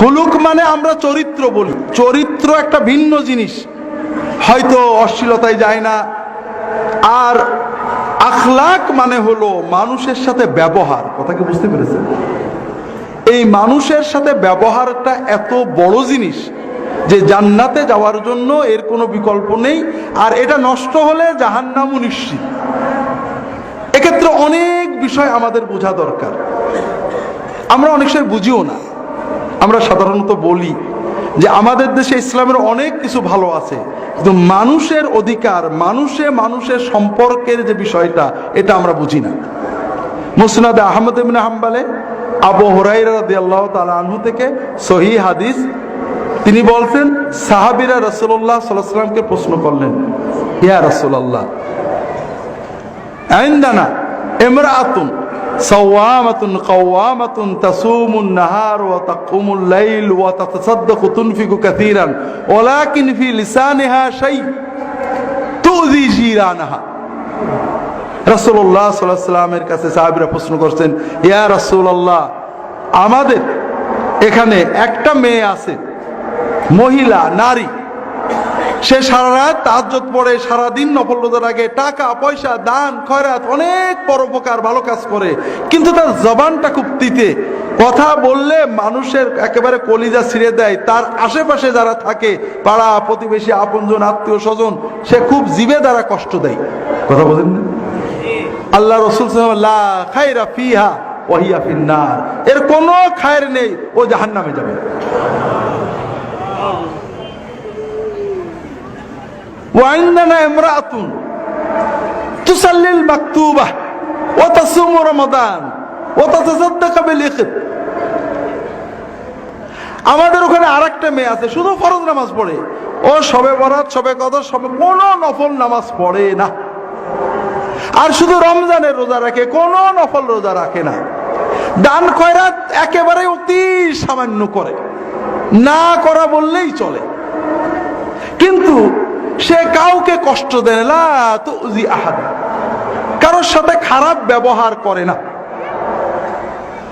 খুলুক মানে আমরা চরিত্র বলি, চরিত্র একটা ভিন্ন জিনিস, হয়তো অশ্লীলতায় যায় না। আর আখলাক মানে হলো মানুষের সাথে ব্যবহার। কথা কি বুঝতে পেরেছেন? এই মানুষের সাথে ব্যবহারটা এত বড় জিনিস যে জান্নাতে যাওয়ার জন্য এর কোনো বিকল্প নেই, আর এটা নষ্ট হলে জাহান্নামও নিশ্চিত। এক্ষেত্রে অনেক বিষয় আমাদের বোঝা দরকার। আমরা অনেক সময় বুঝিও না। আমরা সাধারণত বলি যে আমাদের দেশে ইসলামের অনেক কিছু ভালো আছে, কিন্তু মানুষের অধিকার, মানুষের সম্পর্কের যে বিষয়টা, এটা আমরা বুঝি না। মুসনাদে আহমদ ইবনে হাম্বলে আবু হুরায়রা রাদিয়াল্লাহু তাআলা আনহু থেকে সহিহ হাদিস, তিনি বলছেন সাহাবীরা রাসূলুল্লাহ সাল্লাল্লাহু আলাইহি ওয়াসাল্লামকে প্রশ্ন করলেন, ইয়া রাসূলুল্লাহ, ইনদানা ইমরাআতুন সাওয়ামাতুন কাওয়ামাতুন তাসুমুন নাহার ওয়া তাকুমুল লাইল ওয়া তাতাসাদ্দাকু তুনফিকু কাসীরান ওয়ালাকিন ফি লিসানিহা শাই তুযি জিরানাহা। রাসূলুল্লাহ সাল্লাল্লাহু আলাইহি ওয়াসাল্লামের কাছে সাহাবীরা প্রশ্ন করছেন, ইয়া রাসূলুল্লাহ, আমাদের এখানে একটা মেয়ে আছে, মহিলা, নারী, সে সারা রাত তাহাজ্জুদ পড়ে, সারাদিন নফল রোজা রাখে, টাকা পয়সা দান খয়রাত অনেক পরোপকার ভালো কাজ করে, কিন্তু তার জবানটা খুব তিতে। কথা বললে মানুষের একেবারে কলিজা ছিঁড়ে দেয়। তার আশেপাশে যারা থাকে, পাড়া প্রতিবেশী, আপনজন, আত্মীয় স্বজন, সে খুব জিভে দ্বারা কষ্ট দেয়। কথা বলেন না? আল্লাহ রাসূল সাল্লাল্লাহু আলাইহি ওয়াসাল্লাম, লা খায়রা ফিহা ওয়া হিয়া ফিন-নার, এর কোনো খায়ের নেই, ও জাহান্নামে যাবে। وعندنا امرأة تصلي المكتوبة وتصوم رمضان وتتصدق بالإخت। আমাদের ওখানে আরেকটা মেয়ে আছে, শুধু ফরজ নামাজ পড়ে, ও সবে বরাত, সবে কদর, সবে কোনো নফল নামাজ পড়ে না, আর শুধু রমজানের রোজা রাখে, কোনো নফল রোজা রাখে না, দান খয়রাত একেবারে অতি সামান্য করে, না করা বললেই চলে, কিন্তু সে কাউকে কষ্ট দেয় না, তুজি আহাদ, কারোর সাথে খারাপ ব্যবহার করে না।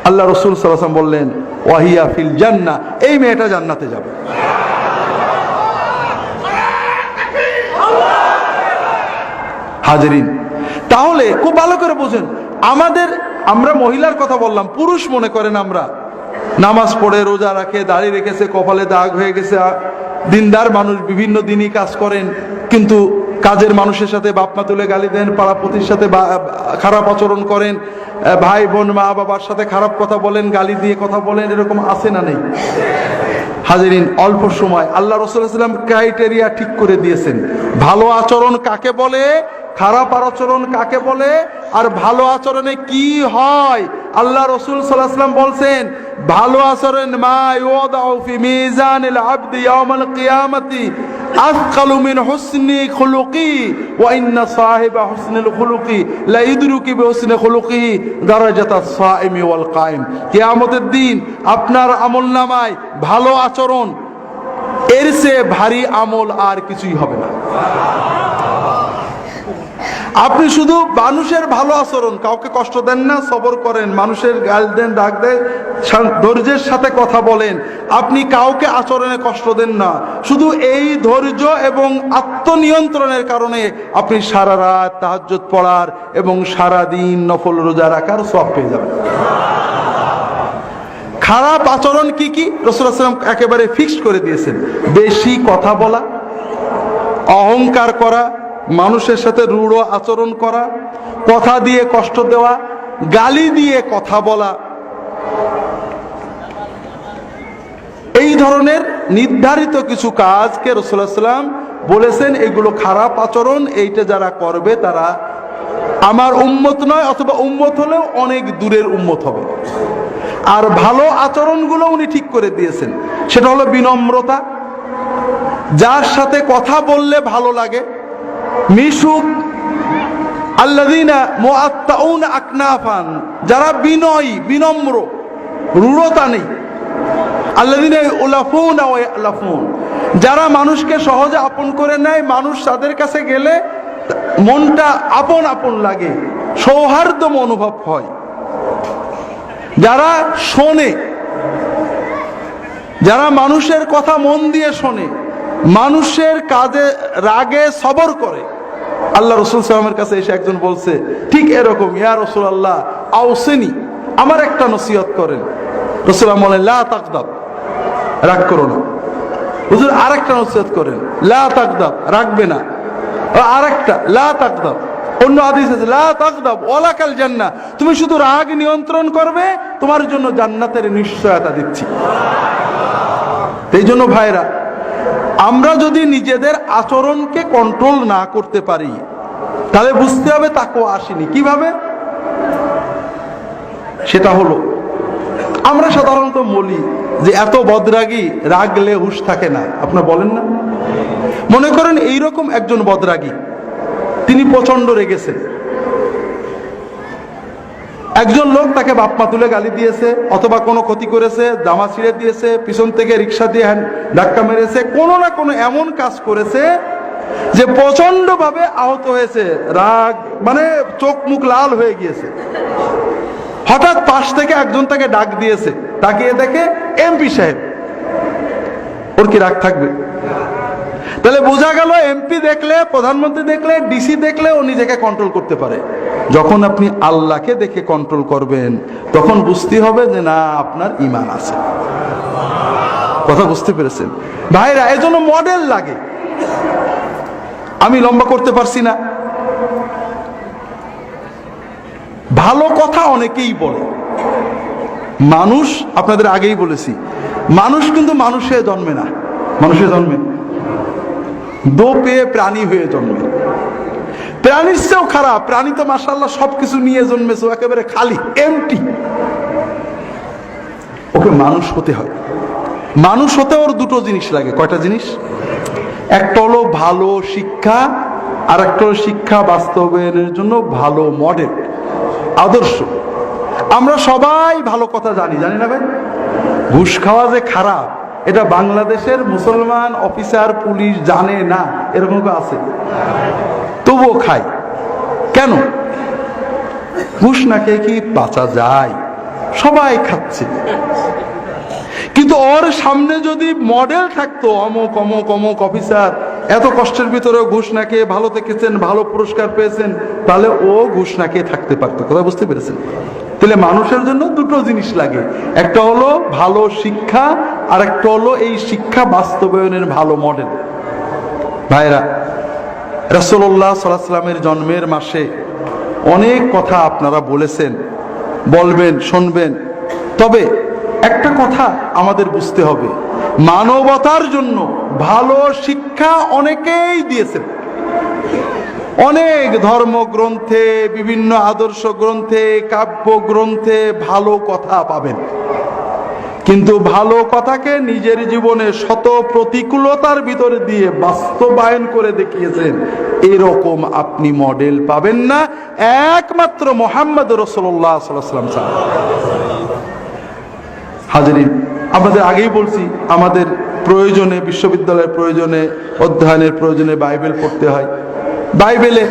আল্লাহ রাসূল সাল্লাল্লাহু আলাইহি ওয়াসাল্লাম বললেন, ওয়াহিয়া ফিল জান্নাহ, এই মেয়েটা জান্নাতে যাবে। হাজিরিন, তাহলে খুব ভালো করে বুঝেন, আমরা মহিলার কথা বললাম, পুরুষ মনে করেন আমরা নামাজ পড়ে, রোজা রাখে, দাড়ি রেখেছে, কপালে দাগ হয়ে গেছে, দিনদার মানুষ, বিভিন্ন দিনই কাজ করেন, কিন্তু কাজের মানুষের সাথে বাপমা তুলে গালি দেন, পাড়াপতির সাথে খারাপ আচরণ করেন, ভাই বোন মা বাবার সাথে খারাপ কথা বলেন, গালি দিয়ে কথা বলেন, এরকম আছে না নেই? হাজিরিন, অল্প সময় আল্লাহ রাসূল সাল্লাল্লাহু আলাইহি ওয়াসাল্লাম ক্রাইটেরিয়া ঠিক করে দিয়েছেন, ভালো আচরণ কাকে বলে, খারাপ আচরণ কাকে বলে, আর ভালো আচরণে কি হয়। আল্লাহ রাসূল সাল্লাল্লাহু আলাইহি ওয়াসাল্লাম বলছেন, ভালো আচরণ মা ইউদাউ ফি মিজানিল আবদি ইয়াউমাল কিয়ামাতি আসকালু মিন হুসনি খুলুকি ওয়া ইন্না সাহিবা হুসনিল খুলুকি লা ইদরুকি বিহুসনি খুলুকি দারাজাতাস সাইমি ওয়াল কায়েম। কিয়ামতের দিন আপনার আমলনামায় ভালো আচরণ, এর চেয়ে ভারী আমল আর কিছুই হবে না। আপনি শুধু মানুষের ভালো আচরণ, কাউকে কষ্ট দেন না, সবর করেন, মানুষের গাল দেন, ডাক দেন, ধৈর্যের সাথে কথা বলেন, আপনি কাউকে আচরণে কষ্ট দেন না, শুধু এই ধৈর্য এবং আত্মনিয়ন্ত্রণের কারণে আপনি সারা রাত তাহাজ্জুদ পড়ার এবং সারা দিন নফল রোজা রাখার সওয়াব পেয়ে যাবেন। খারাপ আচরণ কি কি রাসূলুল্লাহ সাল্লাল্লাহু আলাইহি ওয়াসাল্লাম একেবারে ফিক্সড করে দিয়েছেন। বেশি কথা বলা, অহংকার করা, মানুষের সাথে রূঢ় আচরণ করা, কথা দিয়ে কষ্ট দেওয়া, গালি দিয়ে কথা বলা, এই ধরনের নির্ধারিত কিছু কাজকে রাসূলুল্লাহ সাল্লাল্লাহু আলাইহি ওয়াসাল্লাম বলেছেন, এগুলো খারাপ আচরণ, এইটা যারা করবে তারা আমার উম্মত নয়, অথবা উম্মত হলেও অনেক দূরের উম্মত হবে। আর ভালো আচরণগুলো উনি ঠিক করে দিয়েছেন, সেটা হলো বিনম্রতা, যার সাথে কথা বললে ভালো লাগে, মিশুক, আল্লাযীনা মুআত্তাউনা আকনাফান, যারা বিনয়ী, বিনম্র, রূঢ়তা নেই, আল্লাযীনা উলাফুনা ওয়া ইয়ালাফুন, যারা মানুষকে সহজে আপন করে নেয়, মানুষ তাদের কাছে গেলে মনটা আপন আপন লাগে, সৌহার্দ্য অনুভব হয়, যারা শোনে, যারা মানুষের কথা মন দিয়ে শোনে, মানুষের কাজে রাগে সবর করে। আল্লাহ রাসূল সাল্লাল্লাহু আলাইহি ওয়াসাল্লামের কাছে এসে একজন বলছে ঠিক এরকম, ইয়া রাসূলুল্লাহ আওসিনি, আমার একটা নসিহত করেন। রাসূলুল্লাহ বলেন লা তাকদাব, রাগ করো না। হুজুর আরেকটা নসিহত করেন, লা তাকদাব, রাগবে না। আরেকটা লা তাকদাব, অন্য হাদিস আছে লা তাকদাব ওয়ালাকাল জান্নাহ, তুমি শুধু রাগ নিয়ন্ত্রণ করবে, তোমার জন্য জান্নাতের নিশ্চয়তা দিচ্ছি। এই জন্য ভাইরা, আমরা যদি নিজেদের আচরণকে কন্ট্রোল না করতে পারি তাহলে বুঝতে হবে তাকওয়া আসেনি। কিভাবে? সেটা হলো, আমরা সাধারণত বলি যে এত বদরাগী, রাগলে হুঁশ থাকে না। আপনারা বলেন না? মনে করেন এইরকম একজন বদরাগী, তিনি প্রচন্ড রেগেছেন। একজন লোক তাকে বাপমা তুলে গালি দিয়েছে, অথবা কোনো ক্ষতি করেছে, জামা ছিঁড়ে দিয়েছে, পিছন থেকে রিক্সা দিয়ে ধাক্কা মেরেছে, কোনো না কোনো এমন কাজ করেছে যে প্রচন্ড ভাবে আহত হয়েছে, রাগ মানে চোখ মুখ লাল হয়ে গিয়েছে। হঠাৎ পাশ থেকে একজন তাকে ডাক দিয়েছে, তাকিয়ে দেখে এমপি সাহেব, ওর কি রাগ থাকবে? তাহলে বোঝা গেল এমপি দেখলে, প্রধানমন্ত্রী দেখলে, ডিসি দেখলে ও নিজেকে কন্ট্রোল করতে পারে। যখন আপনি আল্লাহকে দেখে কন্ট্রোল করবেন তখন বুঝতে হবে যে না, আপনার ঈমান আছে। কথা বুঝতে পেরেছেন ভাইরা? এজন্য মডেল লাগে। আমি লম্বা করতে পারছি না। ভালো কথা অনেকেই বলে, মানুষ, আপনাদের আগেই বলেছি, মানুষ কিন্তু মানুষে জন্মে না, মানুষে জন্মে দো পেয়ে প্রাণী হয়ে জন্মে। প্রাণীর চেয়েও খারাপ, প্রাণী তো মাশাআল্লাহ সবকিছু নিয়ে জন্মেছে, একেবারে খালি এমটি। ওকে মানুষ হতে হয়। মানুষ হতে ওর দুটো জিনিস লাগে। কয়টা জিনিস? একটা হলো ভালো শিক্ষা, আর একটা হলো শিক্ষা বাস্তবায়নের জন্য ভালো মডেল, আদর্শ। আমরা সবাই ভালো কথা জানি, জানি না ভাই? ঘুষ খাওয়া যে খারাপ এটা বাংলাদেশের মুসলমান অফিসার পুলিশ জানে না, এরকম আছে, তবুও খায়। কেন? ঘুষ না খেয়ে কি বাঁচা যায়? সবাই খাচ্ছে। কিন্তু ওর সামনে যদি মডেল থাকতো, অমুক অমুক অমুক অফিসার এত কষ্টের ভিতরেও ঘুষ না খেয়ে ভালো থেকেছেন, ভালো পুরস্কার পেয়েছেন, তাহলে ও ঘুষ না খেয়ে থাকতে পারতো। কথা বুঝতে পেরেছেন? তাহলে মানুষের জন্য দুটো জিনিস লাগে, একটা হলো ভালো শিক্ষা, আর একটা হলো এই শিক্ষা বাস্তবায়নের ভালো মডেল। ভাইরা, রাসূলুল্লাহ সাল্লাল্লাহু আলাইহি ওয়াসাল্লামের জন্মের মাসে অনেক কথা আপনারা বলেছেন, বলবেন, শুনবেন। তবে একটা কথা আমাদের বুঝতে হবে, মানবতার জন্য ভালো শিক্ষা অনেকেই দিয়েছেন। অনেক ধর্মগ্রন্থে, বিভিন্ন আদর্শ গ্রন্থে, কাব্য গ্রন্থে ভালো কথা পাবেন, কিন্তু ভালো কথাকে নিজের জীবনে শত প্রতিকূলতার ভিতরে দিয়ে বাস্তবায়ন করে দেখিয়েছেন, এরকম আপনি মডেল পাবেন না, একমাত্র মুহাম্মদ রাসূলুল্লাহ সাল্লাল্লাহু আলাইহি ওয়াসাল্লাম। হাজিরিন, আমাদের আগেই বলছি, আমাদের প্রয়োজনে, বিশ্ববিদ্যালয়ের প্রয়োজনে, অধ্যয়নের প্রয়োজনে বাইবেল পড়তে হয়। বাইবেলে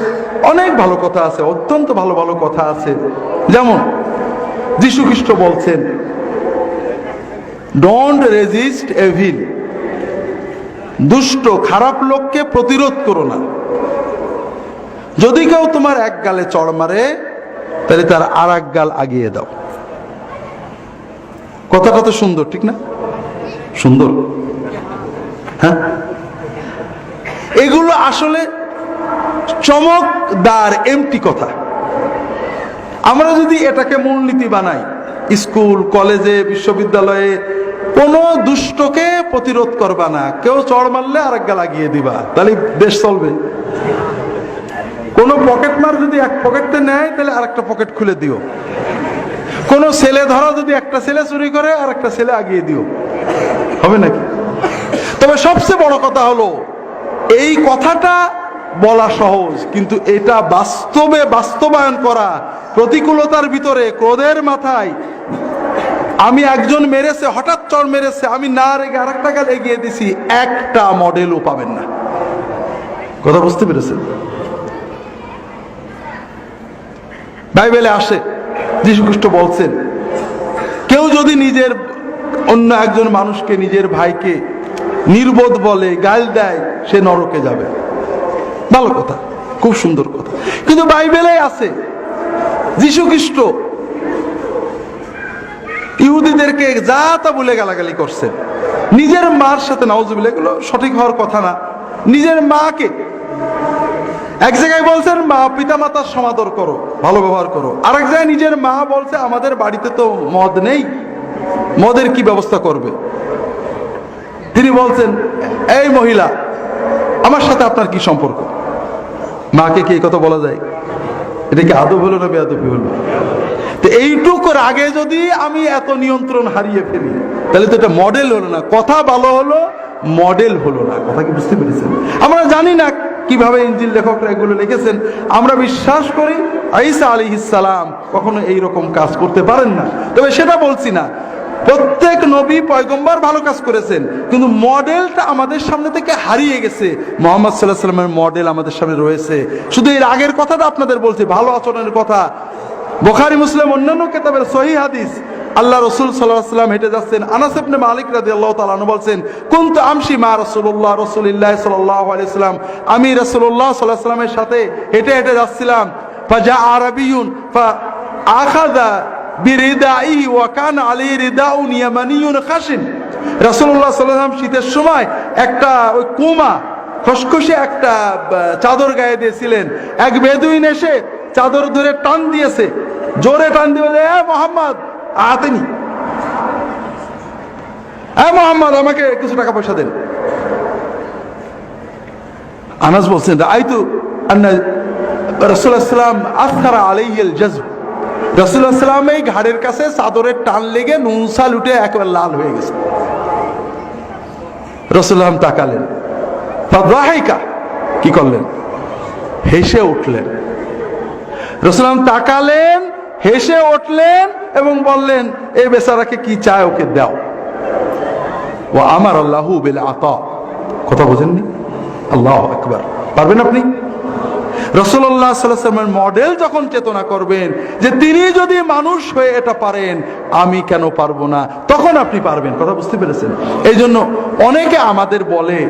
অনেক ভালো কথা আছে, অত্যন্ত ভালো ভালো কথা আছে। যেমন যীশু খ্রিস্ট বলছেন, ডোন্ট রেজিস্ট এভিল, দুষ্ট খারাপ লোককে প্রতিরোধ করো না। যদি কেউ তোমার এক গালে চড় মারে তাহলে তার আর এক গাল আগিয়ে দাও। কথাটা তো সুন্দর, ঠিক না? সুন্দর, হ্যাঁ? এগুলো আসলে চমকদার এমটি কথা। আমরা যদি এটাকে মূলনীতি বানাই, স্কুল, কলেজে, বিশ্ববিদ্যালয়ে কোন দুষ্টকে প্রতিরোধ করবা না, কেউ চড় মারলে আরেক গা লাগিয়ে দিবা, তাহলে দেশ চলবে। কোন পকেটমার যদি এক পকেটে নেয় তাহলে আরেকটা পকেট খুলে দিও। কোন ছেলে ধরা যদি একটা ছেলে চুরি করে আর একটা ছেলে আগিয়ে দিও, হবে নাকি? তবে সবচেয়ে বড় কথা হলো, এই কথাটা বলা সহজ, কিন্তু এটা বাস্তবে বাস্তবায়ন করা, প্রতিকূলতার ভিতরে, ক্রোধের মাথায় আমি একজন মেরেছে, হঠাৎ চর মেরেছে, আমি না রেগে আরেকটা গাল এগিয়ে দিছি, একটা মডেলও পাবেন না। কথা বুঝতে পেরেছেন? বাইবেলে আসে, যীশু খ্রিস্ট বলছেন, কেউ যদি নিজের অন্য একজন মানুষকে, নিজের ভাইকে নির্বোধ বলে, গাল দেয়, সে নরকে যাবে। ভালো কথা, খুব সুন্দর কথা। কিন্তু বাইবেলে আছে যীশু খ্রিস্ট ইহুদিদেরকে যা তা বলে গালাগালি করছে, নিজের মার সাথে, নাউজুবিল্লাহ, এগুলো সঠিক হওয়ার কথা না। নিজের মাকে এক জায়গায় বলছেন মা পিতা মাতার সমাদর করো, ভালো ব্যবহার করো, আরেক জায়গায় নিজের মা বলছে আমাদের বাড়িতে তো মদ নেই, মদের কি ব্যবস্থা করবে। তিনি বলছেন এই মহিলা, আমার সাথে আপনার কি সম্পর্ক? মাকে কি এই কথা বলা যায়? এটা কি আদব হলো না বেয়াদবি হলো? তো এইটুকুর আগে যদি আমি এত নিয়ন্ত্রণ হারিয়ে ফেলি, তাহলে তো এটা মডেল হলো না। কথা ভালো হলো, মডেল হলো না। কথা কি বুঝতে পেরেছেন? আমরা জানি না কিভাবে ইনজিল লেখকরা এগুলো লিখেছেন। আমরা বিশ্বাস করি ঈসা আলাইহিস সালাম কখনো এইরকম কাজ করতে পারেন না। তবে সেটা বলছি না, প্রত্যেক নবী পয়গম্বর ভালো কাজ করেছেন, কিন্তু মডেলটা আমাদের সামনে থেকে হারিয়ে গেছে। মুহাম্মদ সাল্লাল্লাহু আলাইহি ওয়াসাল্লামের মডেল আমাদের সামনে রয়েছে। শুধু এর আগের কথাটা আপনাদের বলছি, ভালো আচরণের কথা। বুখারী, মুসলিম, অন্যান্য কিতাবের সহিহ হাদিস, আল্লাহ রাসূল সাল্লাল্লাহু আলাইহি ওয়াসাল্লাম হেঁটে যাচ্ছেন। আনাস ইবনে মালিক রাদিয়াল্লাহু তাআলা আনহু বলছেন, কুনতু আমশি মা রাসূলুল্লাহ সাল্লাল্লাহু আলাইহি ওয়াসাল্লাম, আমি রাসূলুল্লাহ সাল্লাল্লাহু আলাইহি ওয়াসাল্লামের সাথে হেঁটে হেঁটে যাচ্ছিলাম। ফাজা আরাবিয়ুন ফাআখাযা বিরিদাইহি ওয়া কানা আলাইহি রিদাউন ইয়ামানিয়ুন খাশিন। রাসূলুল্লাহ সাল্লাল্লাহু আলাইহি ওয়াসাল্লাম শীতের সময় একটা ওই কুমা খসখসে একটা চাদর গায়ে দিয়েছিলেন। এক বেদুইন এসে চাদর ধরে টান দিয়েছে, জোরে টান দিয়ে বলে, এ মুহাম্মদ আতেনি, এ মুহাম্মদ আমাকে কিছু টাকা পয়সা দেন। আনাস বলছেন রাআইতু আন্না রাসূলুল্লাহ সাল্লাল্লাহু আলাইহি ওয়াসাল্লাম আসখারা আলাইহিল জাযব। রাসূলুল্লাহ সাল্লাল্লাহু আলাইহি ওয়াসাল্লাম এই ঘাড়ের কাছে চাদরের টান লেগে নুনসা লুটে একেবারে লাল হয়ে গেছে। রাসূলুল্লাহ তাকালেন, ফাদাহিকা, কি করলেন? হেসে উঠলেন। রাসূলুল্লাহ তাকালেন, হেসে উঠলেন এবং বললেন, এই বেচারাকে কি চায় ওকে দাও। ওয়া আমার আল্লাহু বিল আতা। কথা বোঝেননি? আল্লাহু আকবার। পারবেন আপনি? রাসূলুল্লাহ সাল্লাল্লাহু আলাইহি ওয়াসাল্লামের মডেল যখন চেতনা করবেন যে তিনি যদি মানুষ হয়ে এটা পারেন, আমি কেন পারবো না, তখন আপনি পারবেন। কথা বুঝতে পেরেছেন? এই জন্য অনেকে আমাদের বলে